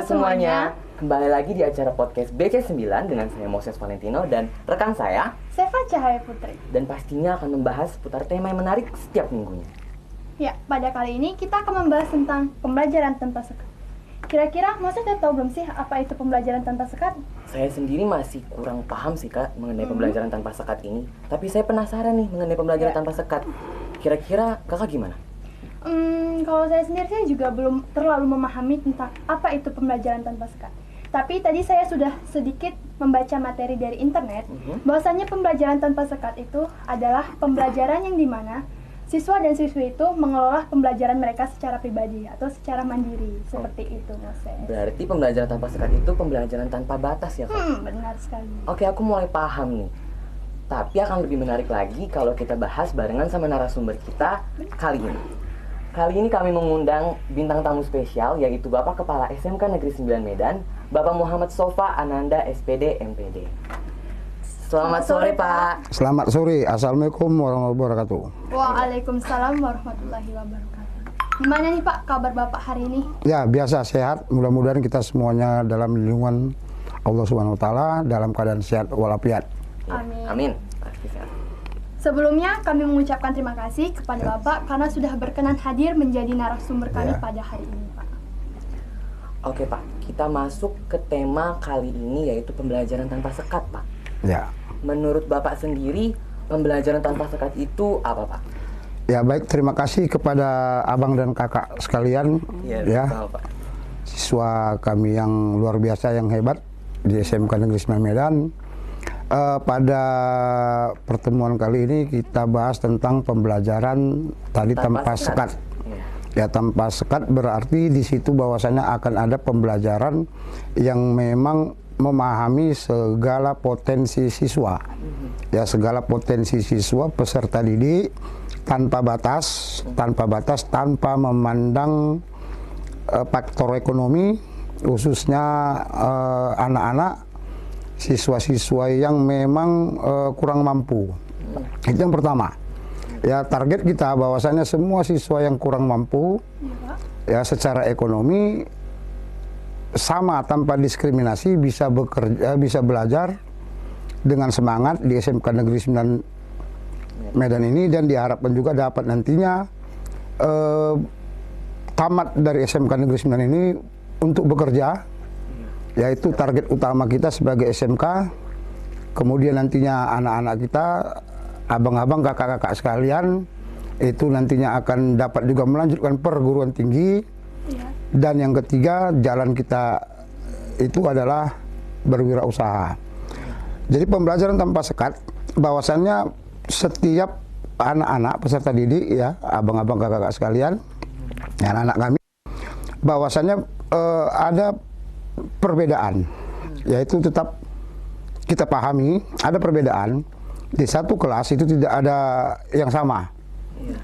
semuanya, kembali lagi di acara podcast BC9 dengan saya Moses Valentino dan rekan saya Seva Cahaya Putri. Dan pastinya akan membahas seputar tema yang menarik setiap minggunya. Ya, pada kali ini kita akan membahas tentang pembelajaran tanpa sekat. Kira-kira Moses udah tahu belum sih apa itu pembelajaran tanpa sekat? Saya sendiri masih kurang paham sih Kak mengenai pembelajaran tanpa sekat ini. Tapi saya penasaran nih mengenai pembelajaran tanpa sekat. Kira-kira Kakak gimana? Kalau saya sendiri saya juga belum terlalu memahami tentang apa itu pembelajaran tanpa sekat. Tapi tadi saya sudah sedikit membaca materi dari internet, bahwasanya pembelajaran tanpa sekat itu adalah pembelajaran yang dimana siswa dan siswi itu mengelola pembelajaran mereka secara pribadi atau secara mandiri, seperti itu Moses. Berarti pembelajaran tanpa sekat itu pembelajaran tanpa batas ya Kak? Benar sekali. Oke, aku mulai paham nih. Tapi akan lebih menarik lagi kalau kita bahas barengan sama narasumber kita kali ini. Kali ini kami mengundang bintang tamu spesial, yaitu Bapak Kepala SMK Negeri 9 Medan, Bapak Muhammad Sofa Ananda, SPD, MPD. Selamat sore, Pak. Selamat sore. Assalamualaikum warahmatullahi wabarakatuh. Waalaikumsalam warahmatullahi wabarakatuh. Gimana nih Pak kabar Bapak hari ini? Ya, biasa sehat. Mudah-mudahan kita semuanya dalam lindungan Allah Subhanahu wa taala dalam keadaan sehat walafiat. Amin. Amin. Pasti sehat. Sebelumnya kami mengucapkan terima kasih kepada Bapak karena sudah berkenan hadir menjadi narasumber kami pada hari ini, Pak. Oke, Pak. Kita masuk ke tema kali ini yaitu pembelajaran tanpa sekat, Pak. Ya. Menurut Bapak sendiri, pembelajaran tanpa sekat itu apa, Pak? Ya, baik. Terima kasih kepada abang dan kakak sekalian. Ya. Sama, Pak. Siswa kami yang luar biasa, yang hebat di SMK Negeri 9 Medan. Pada pertemuan kali ini kita bahas tentang pembelajaran tadi tanpa sekat. Ya, tanpa sekat berarti di situ bahwasanya akan ada pembelajaran yang memang memahami segala potensi siswa. Ya, segala potensi siswa peserta didik tanpa batas, tanpa memandang faktor ekonomi, khususnya anak-anak siswa-siswa yang memang kurang mampu. Itu yang pertama. Ya, target kita bahwasanya semua siswa yang kurang mampu ya secara ekonomi sama tanpa diskriminasi bisa bekerja, bisa belajar dengan semangat di SMK Negeri 9 Medan ini, dan diharapkan juga dapat nantinya tamat dari SMK Negeri 9 ini untuk bekerja. Yaitu target utama kita sebagai SMK. Kemudian nantinya anak-anak kita, abang-abang, kakak-kakak sekalian, itu nantinya akan dapat juga melanjutkan perguruan tinggi. Dan yang ketiga, jalan kita itu adalah berwirausaha. Jadi pembelajaran tanpa sekat, bahwasannya setiap anak-anak peserta didik, ya, abang-abang, kakak-kakak sekalian, anak-anak kami, bahwasannya ada perbedaan, yaitu tetap kita pahami ada perbedaan. Di satu kelas itu tidak ada yang sama,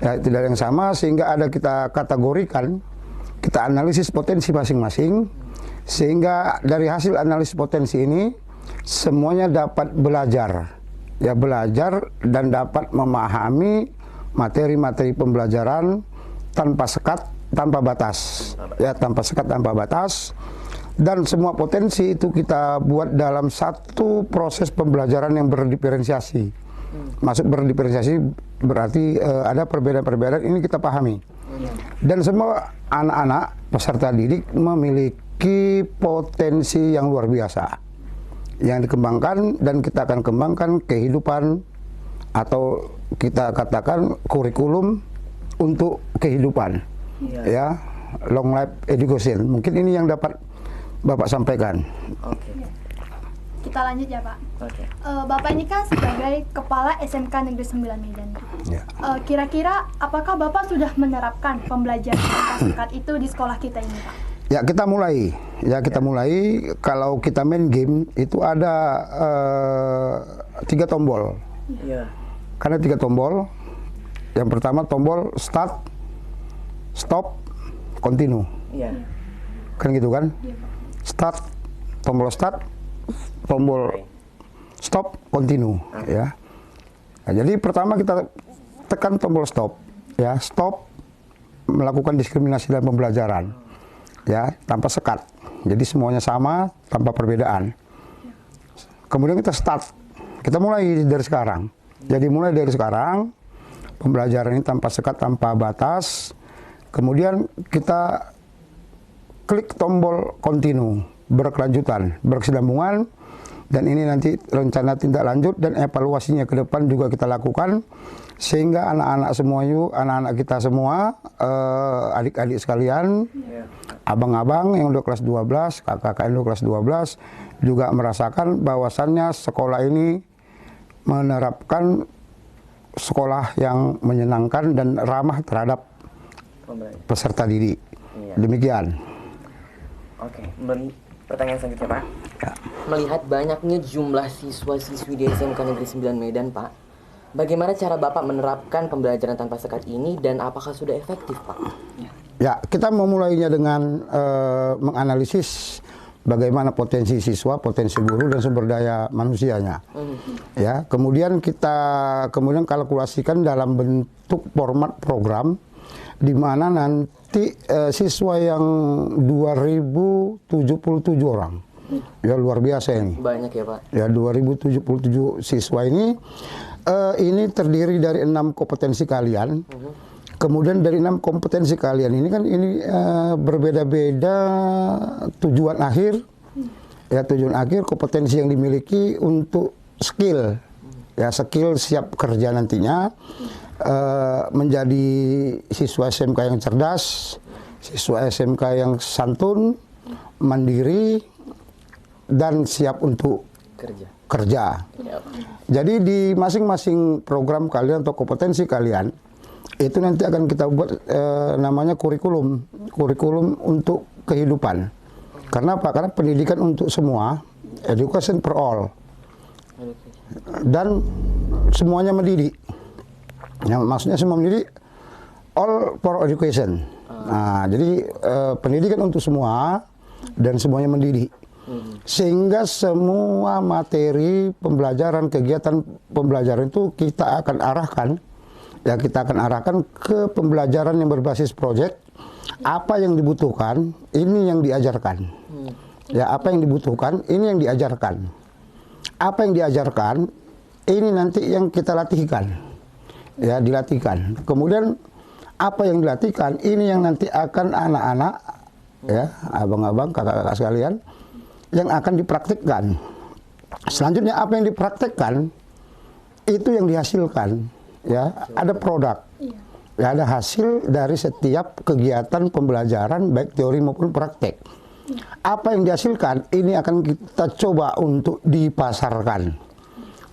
ya, tidak ada yang sama, sehingga ada kita kategorikan, kita analisis potensi masing-masing, sehingga dari hasil analisis potensi ini semuanya dapat belajar, ya, belajar dan dapat memahami materi-materi pembelajaran tanpa sekat, tanpa batas, ya, tanpa sekat, tanpa batas. Dan semua potensi itu kita buat dalam satu proses pembelajaran yang berdiferensiasi. Masuk berdiferensiasi berarti ada perbedaan-perbedaan, ini kita pahami. Dan semua anak-anak peserta didik memiliki potensi yang luar biasa yang dikembangkan, dan kita akan kembangkan kehidupan atau kita katakan kurikulum untuk kehidupan. Ya, long life education. Mungkin ini yang dapat Bapak sampaikan. Oke. Kita lanjut ya Pak. Oke. Bapak ini kan sebagai Kepala SMK Negeri 9 Medan. Ya. Kira-kira apakah Bapak sudah menerapkan pembelajaran tanpa sekat itu di sekolah kita ini Pak? Ya, kita mulai. Ya, kita mulai. Kalau kita main game itu ada 3 tombol. Iya. Karena 3 tombol. Yang pertama tombol start, stop, continue. Iya. Kan gitu kan? Start, tombol start, tombol stop, continue, ya. Nah, jadi pertama kita tekan tombol stop, ya, stop melakukan diskriminasi dalam pembelajaran, ya, tanpa sekat. Jadi semuanya sama tanpa perbedaan. Kemudian kita mulai dari sekarang. Jadi mulai dari sekarang pembelajaran ini tanpa sekat, tanpa batas. Kemudian kita klik tombol continue, berkelanjutan, berkesinambungan, dan ini nanti rencana tindak lanjut dan evaluasinya ke depan juga kita lakukan sehingga anak-anak kita semua, adik-adik sekalian, abang-abang yang udah kelas 12, kakak-kakak yang udah kelas 12 juga merasakan bahwasannya sekolah ini menerapkan sekolah yang menyenangkan dan ramah terhadap peserta didik. Demikian. Oke, pertanyaan selanjutnya Pak. Ya. Melihat banyaknya jumlah siswa-siswi di SMK Negeri 9 Medan Pak, bagaimana cara Bapak menerapkan pembelajaran tanpa sekat ini dan apakah sudah efektif Pak? Ya, kita memulainya dengan menganalisis bagaimana potensi siswa, potensi guru dan sumber daya manusianya. Ya, kemudian kita kalkulasikan dalam bentuk format program di mana nanti siswa yang 2077 orang. Ya, luar biasa ini. Banyak ya Pak. Ya, 2077 siswa ini terdiri dari 6 kompetensi kalian. Kemudian dari 6 kompetensi kalian ini kan berbeda-beda tujuan akhir. Ya, tujuan akhir kompetensi yang dimiliki untuk skill. Ya, skill siap kerja nantinya. Menjadi siswa SMK yang cerdas, siswa SMK yang santun, mandiri, dan siap untuk kerja. Jadi di masing-masing program kalian atau kompetensi kalian itu nanti akan kita buat namanya kurikulum untuk kehidupan. Karena apa? Karena pendidikan untuk semua, education for all, dan semuanya mendidik. Ya, maksudnya semua mendidik, all for education. Nah, jadi pendidikan untuk semua dan semuanya mendidik. Sehingga semua materi pembelajaran, kegiatan pembelajaran itu kita akan arahkan ke pembelajaran yang berbasis proyek. Apa yang dibutuhkan, ini yang diajarkan. Ya, apa yang dibutuhkan, ini yang diajarkan. Apa yang diajarkan, ini nanti yang kita latihkan. Ya, dilatihkan. Kemudian apa yang dilatihkan ini yang nanti akan anak-anak, ya, abang-abang, kakak-kakak sekalian, yang akan dipraktikkan. Selanjutnya apa yang dipraktikkan itu yang dihasilkan, ya, ada produk, ya, ada hasil dari setiap kegiatan pembelajaran baik teori maupun praktek. Apa yang dihasilkan ini akan kita coba untuk dipasarkan.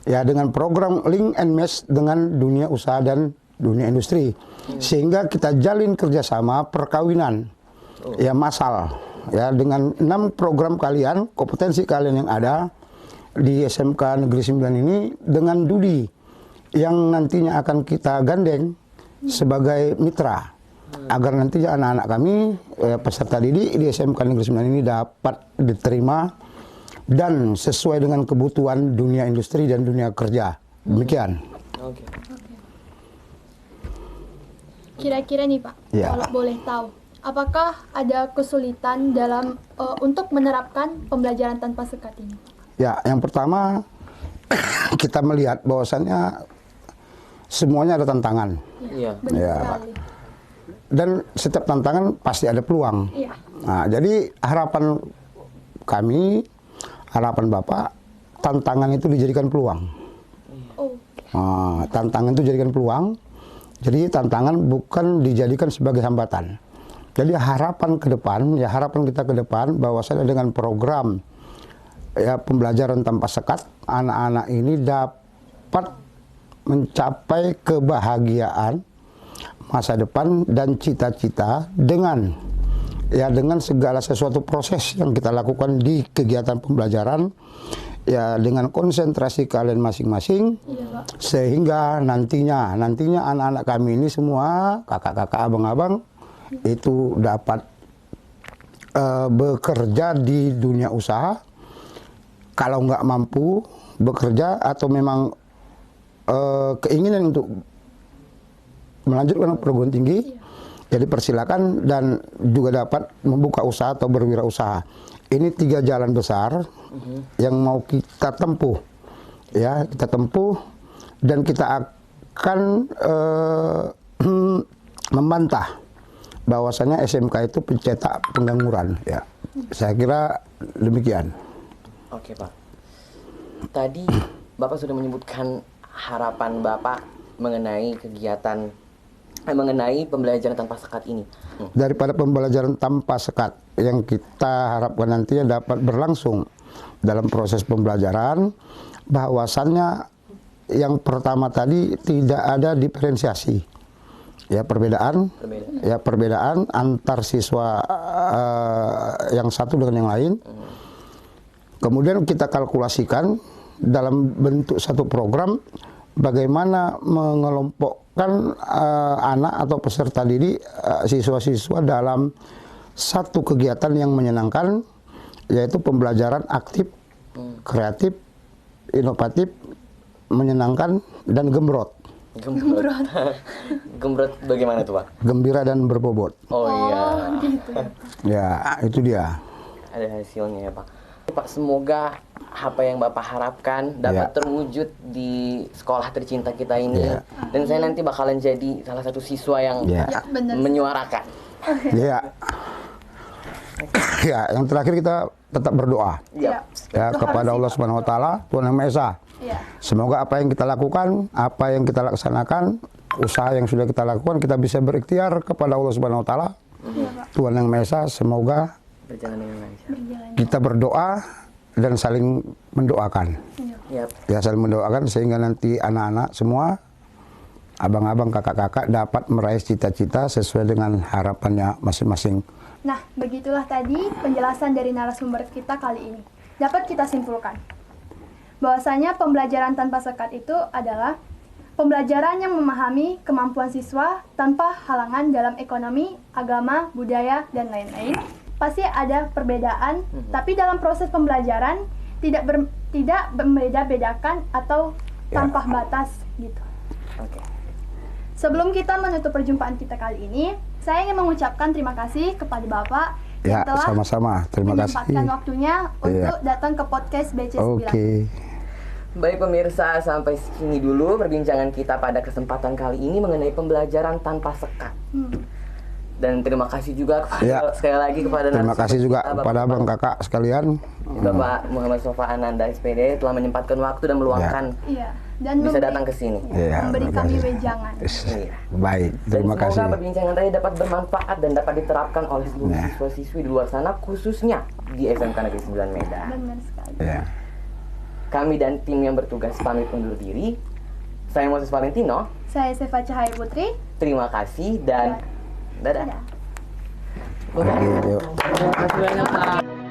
Ya, dengan program link and match dengan dunia usaha dan dunia industri, sehingga kita jalin kerjasama perkawinan, ya, massal, ya, dengan 6 program kalian, kompetensi kalian yang ada di SMK Negeri 9 ini dengan Dudi yang nantinya akan kita gandeng sebagai mitra agar nantinya anak-anak kami peserta didik di SMK Negeri 9 ini dapat diterima dan sesuai dengan kebutuhan dunia industri dan dunia kerja. Demikian. Kira-kira nih Pak, Ya. kalau boleh tahu, apakah ada kesulitan dalam untuk menerapkan pembelajaran tanpa sekat ini? Ya, yang pertama kita melihat bahwasannya semuanya ada tantangan. Iya. Benar Ya. sekali. Dan setiap tantangan pasti ada peluang. Iya. Nah, jadi harapan kami, harapan Bapak, tantangan itu dijadikan peluang. Oh, Nah, tantangan itu dijadikan peluang. Jadi tantangan bukan dijadikan sebagai hambatan. Jadi harapan ke depan, ya, harapan kita ke depan bahwasanya dengan program, ya, pembelajaran tanpa sekat, anak-anak ini dapat mencapai kebahagiaan masa depan dan cita-cita dengan segala sesuatu proses yang kita lakukan di kegiatan pembelajaran, ya, dengan konsentrasi kalian masing-masing, sehingga nantinya anak-anak kami ini semua, kakak-kakak, abang-abang, itu dapat bekerja di dunia usaha. Kalau nggak mampu bekerja atau memang keinginan untuk melanjutkan perguruan tinggi, jadi persilakan dan juga dapat membuka usaha atau berwirausaha. ini 3 jalan besar yang mau kita tempuh, ya kita tempuh dan kita akan membantah bahwasanya SMK itu pencetak pengangguran. Ya, saya kira demikian. Oke Pak. Tadi Bapak sudah menyebutkan harapan Bapak mengenai kegiatan mengenai pembelajaran tanpa sekat ini. Daripada pembelajaran tanpa sekat yang kita harapkan nantinya dapat berlangsung dalam proses pembelajaran, bahwasannya yang pertama tadi tidak ada diferensiasi, ya perbedaan antar siswa yang satu dengan yang lain. Kemudian kita kalkulasikan dalam bentuk satu program bagaimana mengelompokkan anak atau peserta didik, siswa-siswa dalam satu kegiatan yang menyenangkan, yaitu pembelajaran aktif, kreatif, inovatif, menyenangkan, dan gembrot. Gembrot. Gembrot bagaimana tuh Pak? Gembira dan berbobot. Oh iya. Gitu. Ya, itu dia. Ada hasilnya ya Pak. Pak, semoga apa yang Bapak harapkan dapat terwujud di sekolah tercinta kita ini. Dan saya nanti bakalan jadi salah satu siswa yang menyuarakan. Ya. Ya, yang terakhir kita tetap berdoa. Ya, kepada Allah Subhanahu wa taala, Tuhan Yang Maha Esa. Semoga apa yang kita lakukan, apa yang kita laksanakan, usaha yang sudah kita lakukan, kita bisa berikhtiar kepada Allah Subhanahu wa taala. Tuhan Yang Maha Esa, semoga berjalan dengan lancar. Kita berdoa dan saling mendoakan. Ya, saling mendoakan sehingga nanti anak-anak semua, abang-abang, kakak-kakak dapat meraih cita-cita sesuai dengan harapannya masing-masing. Nah, begitulah tadi penjelasan dari narasumber kita kali ini. Dapat kita simpulkan bahwasanya pembelajaran tanpa sekat itu adalah pembelajaran yang memahami kemampuan siswa tanpa halangan dalam ekonomi, agama, budaya, dan lain-lain. Pasti ada perbedaan, tapi dalam proses pembelajaran tidak membeda-bedakan atau tanpa batas gitu. Sebelum kita menutup perjumpaan kita kali ini, saya ingin mengucapkan terima kasih kepada Bapak yang telah sama-sama. Terima kasih menyempatkan waktunya untuk datang ke podcast BC9. Baik pemirsa, sampai sini dulu perbincangan kita pada kesempatan kali ini mengenai pembelajaran tanpa sekat. Dan terima kasih juga kepada, sekali lagi kepada terima kasih juga kepada abang kakak sekalian. Bapak Muhammad Sofa Ananda SPD telah menyempatkan waktu dan meluangkan dan bisa datang ke sini. Memberi kami wejangan. Baik, terima kasih. Semoga perbincangan tadi dapat bermanfaat dan dapat diterapkan oleh seluruh siswa-siswi di luar sana, khususnya di SMK Negeri 9 Medan. Benar sekali. Kami dan tim yang bertugas pamit undur diri. Saya Moses Valentino. Saya Seva Cahaya Putri. Terima kasih dan dadah. Terima kasih. Terima kasih banyak Pak.